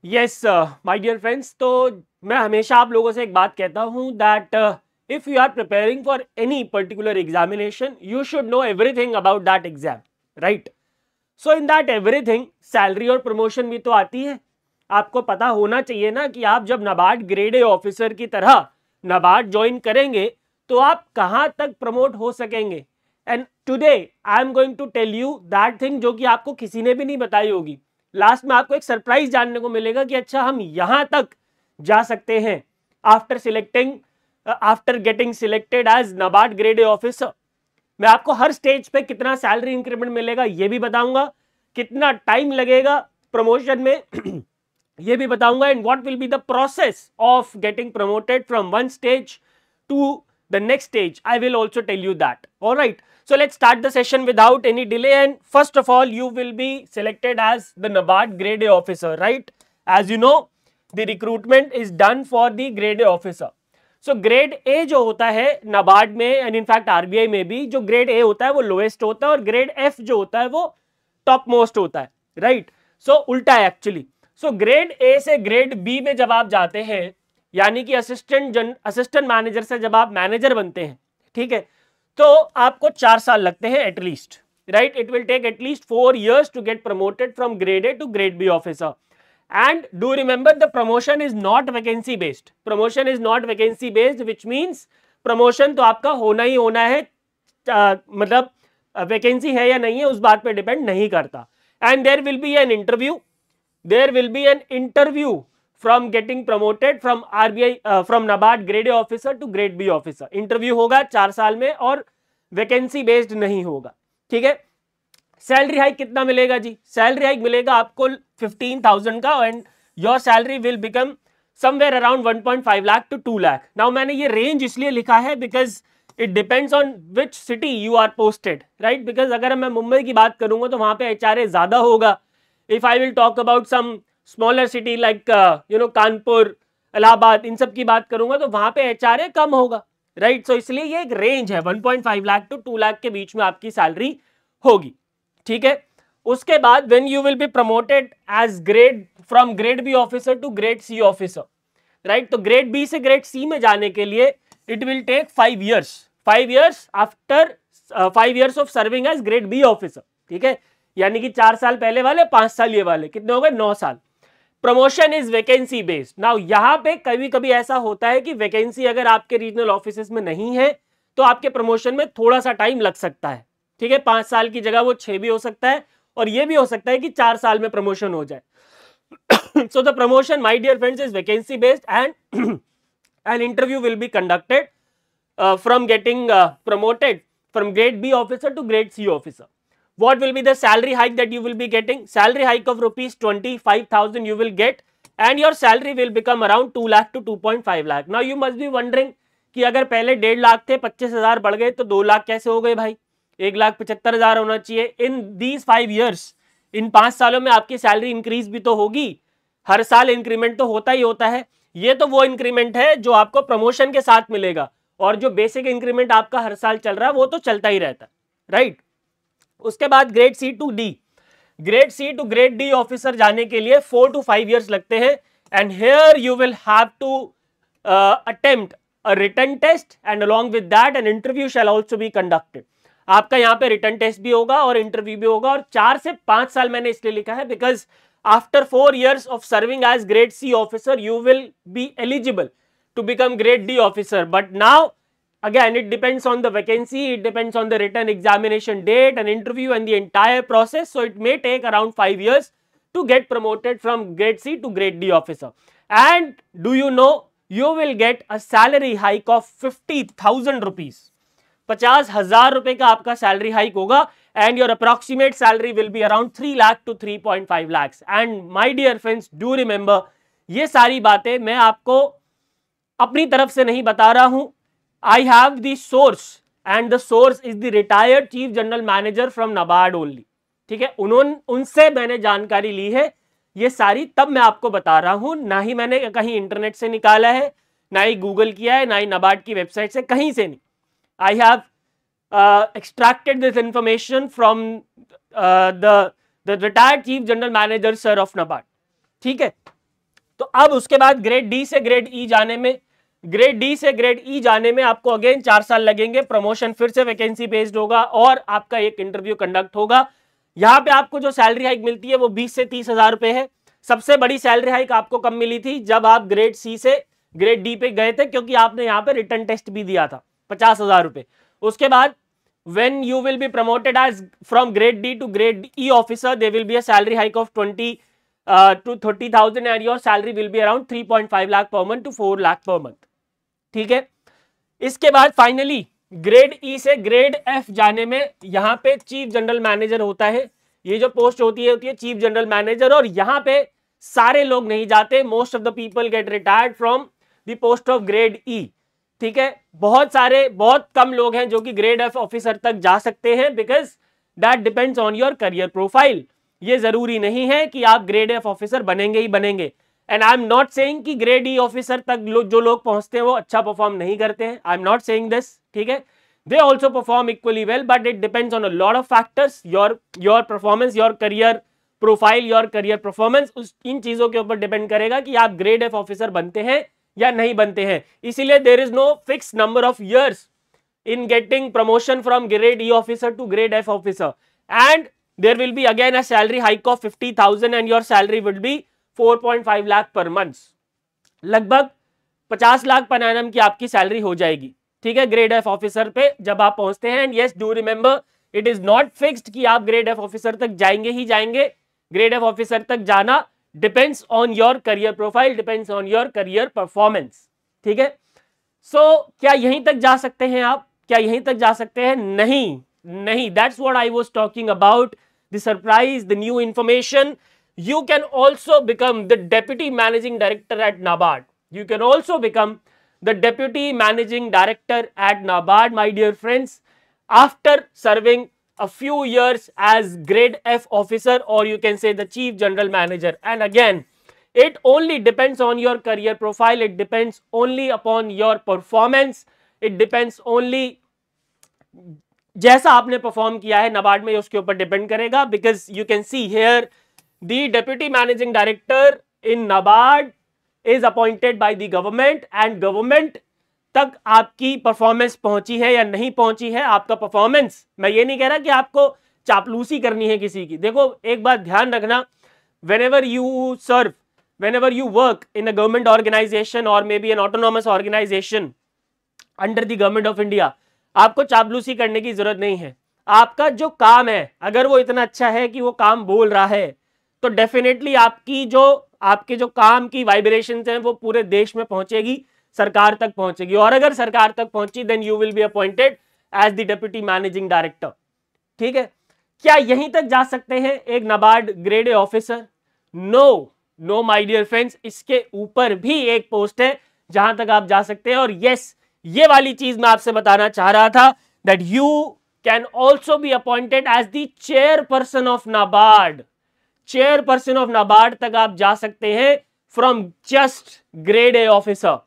Yes my dear friends, तो मैं हमेशा आप लोगों से एक बात कहता हूं that if you are preparing for any particular examination you should know everything about that exam, right? So in that everything salary और प्रमोशन भी तो आती है। आपको पता होना चाहिए ना कि आप जब नाबार्ड ग्रेड ए ऑफिसर की तरह नाबार्ड ज्वाइन करेंगे तो आप कहां तक प्रमोट हो सकेंगे। And today I am going to tell you that thing जो कि आपको किसी ने भी नहीं बताई होगी। लास्ट में आपको एक सरप्राइज जानने को मिलेगा कि अच्छा हम यहां तक जा सकते हैं after getting selected as NABARD grade A officer. मैं आपको हर स्टेज पे कितना सैलरी इंक्रीमेंट मिलेगा ये भी बताऊंगा, कितना टाइम लगेगा प्रमोशन में ये भी बताऊंगा, and what will be the process of getting promoted from one stage to the next stage. I will also tell you that. All right. So let's start the session without any delay. And first of all, you will be selected as the NABARD Grade A officer, right? As you know, the recruitment is done for the Grade A officer. So Grade A जो होता है NABARD में and in fact RBI में भी, जो Grade A होता है वो lowest होता है और Grade F जो होता है वो top most होता है, right? So उल्टा है actually. So Grade A से Grade B में जब आप जाते हैं, यानी कि असिस्टेंट मैनेजर से जब आप मैनेजर बनते हैं, ठीक है, तो आपको 4 साल लगते हैं at least, right? It will take at least 4 years to get promoted from grade A to grade B officer. And do remember the promotion is not vacancy based. Promotion is not vacancy based which means promotion तो आपका होना ही होना है, मतलब vacancy है या नहीं है उस बात पे डिपेंड नहीं करता. And there will be an interview from getting promoted from RBI from NABARD grade A officer to grade B officer. Interview होगा 4 साल में और वैकेंसी बेस्ड नहीं होगा, ठीक है? सैलरी हाइक कितना मिलेगा जी? सैलरी हाइक मिलेगा आपको 15,000 का, and your salary will become somewhere around 1.5 lakh to 2 lakh. Now मैंने ये रेंज इसलिए लिखा है because it depends on which city you are posted, right? Because अगर मैं मुंबई की बात करूंगा तो वहां पे HRA ज्यादा होगा. If I will talk about some smaller city like Kanpur, Allahabad, इन सब की बात करूंगा तो वहां पे HRA कम होगा, राइट? सो इसलिए ये एक रेंज है, 1.5 लाख टू 2 लाख के बीच में आपकी सैलरी होगी, ठीक है? उसके बाद when you will be promoted as grade from grade B officer to grade C officer, right? तो ग्रेड बी से ग्रेड सी में जाने के लिए it will take 5 years. 5 years after 5 years of serving as grade B officer, ठीक है? यानी कि 4 साल पहले वाले, 5 साल ये वाले, कितने हो गए? 9 साल. Promotion is vacancy based. Now यहां पे कभी कभी ऐसा होता है कि वैकेंसी अगर आपके रीजनल ऑफिसेस में नहीं है तो आपके प्रमोशन में थोड़ा सा टाइम लग सकता है, ठीक है? 5 साल की जगह वो 6 भी हो सकता है, और ये भी हो सकता है कि 4 साल में प्रमोशन हो जाए. So the promotion my dear friends is vacancy based and an interview will be conducted from getting promoted from grade B officer to grade C officer. What will be the salary hike that you will be getting? Salary hike of rupees 25,000 you will get, and your salary will become around 2 lakh to 2.5 lakh. Now you must be wondering कि अगर पहले 1.5 लाख थे, 25,000 बढ़ गए तो 2 लाख कैसे हो गए भाई? 1,75,000 होना चाहिए. इन दीज 5 years, इन 5 सालों में आपकी सैलरी इंक्रीज भी तो होगी. हर साल इंक्रीमेंट तो होता ही होता है. ये तो वो इंक्रीमेंट है जो आपको प्रमोशन के साथ मिलेगा, और जो बेसिक इंक्रीमेंट आपका हर साल चल रहा है वो तो चलता ही रहता है, राइट? उसके बाद grade C to D, grade C to grade D officer जाने के लिए 4 to 5 years लगते हैं. And here you will have to attempt a written test, and along with that an interview shall also be conducted. आपका यहाँ पे written test भी होगा और इंटरव्यू भी होगा. और 4 से 5 साल मैंने इसलिए लिखा है because after 4 years of serving as grade C officer you will be eligible to become grade D officer. But now again it depends on the vacancy, it depends on the written examination date and interview and the entire process. So it may take around 5 years to get promoted from grade C to grade D officer. And do you know you will get a salary hike of 50,000 rupees. 50,000 रुपए का आपका salary hike होगा, and your approximate salary will be around 3 lakh to 3.5 lakhs. And my dear friends, do remember, ये सारी बातें मैं आपको अपनी तरफ से नहीं बता रहा हूं. I have the source and the source is the retired chief general manager from NABARD only. ठीक है, उनसे मैंने जानकारी ली है ये सारी, तब मैं आपको बता रहा हूं. ना ही मैंने कहीं इंटरनेट से निकाला है, ना ही गूगल किया है, ना ही NABARD की वेबसाइट से, कहीं से नहीं. I have extracted this information from the retired chief general manager sir of NABARD. ठीक है, तो अब उसके बाद ग्रेड डी से ग्रेड ई जाने में, ग्रेड डी से ग्रेड ई जाने में आपको अगेन 4 साल लगेंगे। प्रमोशन फिर से वैकेंसी बेस्ड होगा और आपका एक इंटरव्यू कंडक्ट होगा। यहाँ पे आपको जो सैलरी हाइक मिलती है वो 20 से 30 हजार रुपए है। सबसे बड़ी सैलरी हाइक आपको कब मिली थी? जब आप ग्रेड सी से ग्रेड डी पे गए थे, क्योंकि आपने यहाँ पे रिटर्न टेस्ट भी दिया था, 50,000 रुपए। उसके बाद when you will be promoted as from grade D to grade E officer, there will be a salary hike of 20 to 30,000 and your salary will be around 3.5 lakh per month to 4 lakh per month। ठीक है, इसके बाद finally grade ई से grade F जाने में यहाँ पे chief general manager होता है। ये जो पोस्ट होती है चीफ जनरल मैनेजर, और यहाँ पे सारे लोग नहीं जाते। Most of the people get retired from the post of grade E. ठीक है, बहुत कम लोग हैं जो कि ग्रेड एफ ऑफिसर तक जा सकते हैं, because that depends on your career profile. ये जरूरी नहीं है कि आप ग्रेड एफ ऑफिसर बनेंगे ही बनेंगे। And I am not saying कि ग्रेड ई ऑफिसर तक जो लोग पहुंचते हैं वो अच्छा परफॉर्म नहीं करते हैं। I am not saying this, ठीक है, they also perform equally well, but it depends on a lot of factors, your performance, your career profile, your career performance. इन चीजों के ऊपर डिपेंड करेगा कि आप ग्रेड एफ ऑफिसर बनते हैं या नहीं बनते हैं। इसीलिए there is no fix number of years in getting promotion from grade E officer to grade F officer, and there will be again a salary hike of 50,000 and your salary will be 4.5 lakh per month. लगभग 50 lakh per annum की आपकी salary हो जाएगी। ठीक है, grade F officer पे जब आप पहुंचते हैं। And yes, do remember, it is not fixed कि आप ग्रेड एफ ऑफिसर तक जाएंगे ही जाएंगे। ग्रेड एफ ऑफिसर तक जाना depends on your career profile, depends on your career performance. ठीक है, सो क्या यहीं तक जा सकते हैं आप? क्या यहीं तक जा सकते हैं? नहीं, that's what I was talking about, the surprise, the new information. You can also become the deputy managing director at NABARD. You can also become the deputy managing director at NABARD, my dear friends, after serving a few years as grade F officer, or you can say the chief general manager. And again, it only depends on your career profile. It depends only upon your performance. It depends only जैसा आपने perform किया है NABARD में, उसके ऊपर depend करेगा। Because you can see here, the deputy managing director in NABARD is appointed by the government, and government तक आपकी परफॉर्मेंस पहुंची है या नहीं पहुंची है। आपका परफॉर्मेंस, मैं ये नहीं कह रहा कि आपको चापलूसी करनी है किसी की। देखो, एक बात ध्यान रखना, whenever you serve, whenever you work in a government organization or maybe an autonomous organization under the government of India, आपको चापलूसी करने की जरूरत नहीं है। आपका जो काम है, अगर वो इतना अच्छा है कि वो काम बोल रहा है, तो डेफिनेटली आपके जो काम की वाइब्रेशंस हैं वो पूरे देश में पहुंचेगी, सरकार तक पहुंचेगी। और अगर सरकार तक पहुंची, then you will be appointed as the deputy managing director. ठीक है, क्या यहीं तक जा सकते हैं एक NABARD grade A officer? No my dear friends, इसके ऊपर भी एक पोस्ट है जहां तक आप जा सकते हैं। और यस, ये वाली चीज मैं आपसे बताना चाह रहा था, that you can also be appointed as the chairperson of NABARD। Chairperson of NABARD तक आप जा सकते हैं from just grade A officer.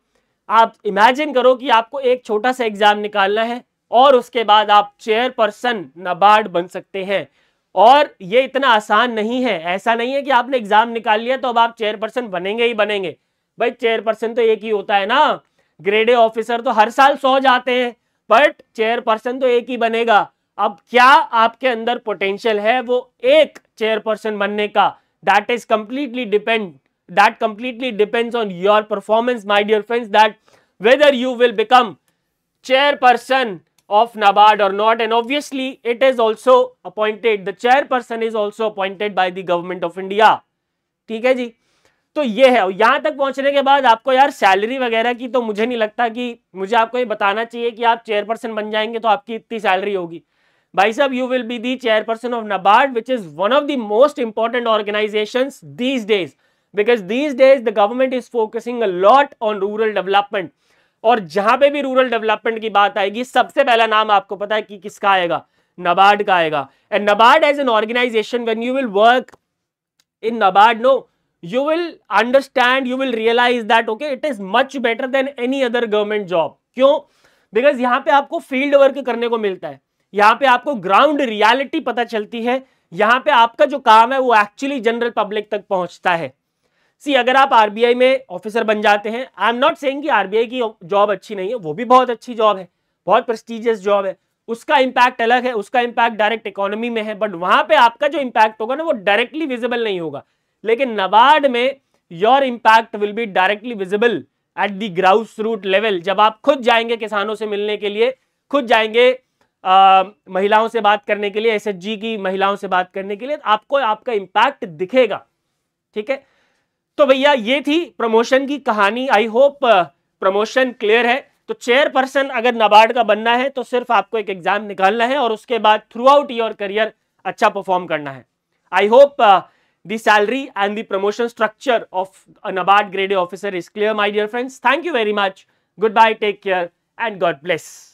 आप इमेजिन करो कि आपको एक छोटा सा एग्जाम निकालना है और उसके बाद आप चेयरपर्सन NABARD बन सकते हैं। और ये इतना आसान नहीं है। ऐसा नहीं है कि आपने एग्जाम निकाल लिया तो अब आप चेयरपर्सन बनेंगे ही बनेंगे। भाई, चेयरपर्सन तो एक ही होता है ना। ग्रेड ए ऑफिसर तो हर साल 100 जाते हैं, बट चेयरपर्सन तो एक ही बनेगा। अब क्या आपके अंदर पोटेंशियल है वो एक चेयरपर्सन बनने का, that completely depends on your performance, my dear friends, that whether you will become chairperson of NABARD or not. And obviously it is also appointed, the chairperson is also appointed by the government of India। ठीक है जी, तो ये है। यहां तक पहुंचने के बाद आपको यार सैलरी वगैरह की तो मुझे नहीं लगता कि मुझे आपको ये बताना चाहिए कि आप चेयरपर्सन बन जाएंगे तो आपकी इतनी सैलरी होगी। भाई साहब, you will be the chairperson of NABARD, which is one of the most important organizations these days, because these days the government is focusing a lot on rural development। और जहां पे भी रूरल डेवलपमेंट की बात आएगी, सबसे पहला नाम आपको पता है कि किसका आएगा? NABARD का आएगा। And NABARD as an organization, when you will work in NABARD, no, you will understand, you will realize that okay, it is much better than any other government job। क्यों? बिकॉज यहाँ पे आपको field work करने को मिलता है, यहाँ पे आपको ग्राउंड रियलिटी पता चलती है, यहाँ पे आपका जो काम है वो एक्चुअली जनरल पब्लिक तक पहुंचता है। सी अगर आप आरबीआई में ऑफिसर बन जाते हैं, आई एम नॉट सेइंग कि आरबीआई की जॉब अच्छी नहीं है, वो भी बहुत अच्छी जॉब है, बहुत प्रेस्टिजियस जॉब है, उसका इंपैक्ट अलग है, उसका इंपैक्ट डायरेक्ट इकोनॉमी में है, बट वहां पे आपका जो इंपैक्ट होगा ना वो डायरेक्टली विजिबल नहीं होगा। लेकिन नाबार्ड में your impact will be directly visible at the ground root level. जब आप खुद जाएंगे किसानों से मिलने के लिए, खुद जाएंगे महिलाओं से बात करने के लिए, एसएचजी की महिलाओं से बात करने के लिए, आपको आपका इंपैक्ट दिखेगा। ठीक है, तो भैया ये थी प्रमोशन की कहानी। आई होप प्रमोशन क्लियर है। तो चेयरपर्सन अगर नाबार्ड का बनना है तो सिर्फ आपको एक एग्जाम निकालना है और उसके बाद थ्रू आउट योर करियर अच्छा परफॉर्म करना है। I hope the salary and the promotion structure of a NABARD grade A officer is clear, my dear friends. Thank you very much. Goodbye, take care, and God bless.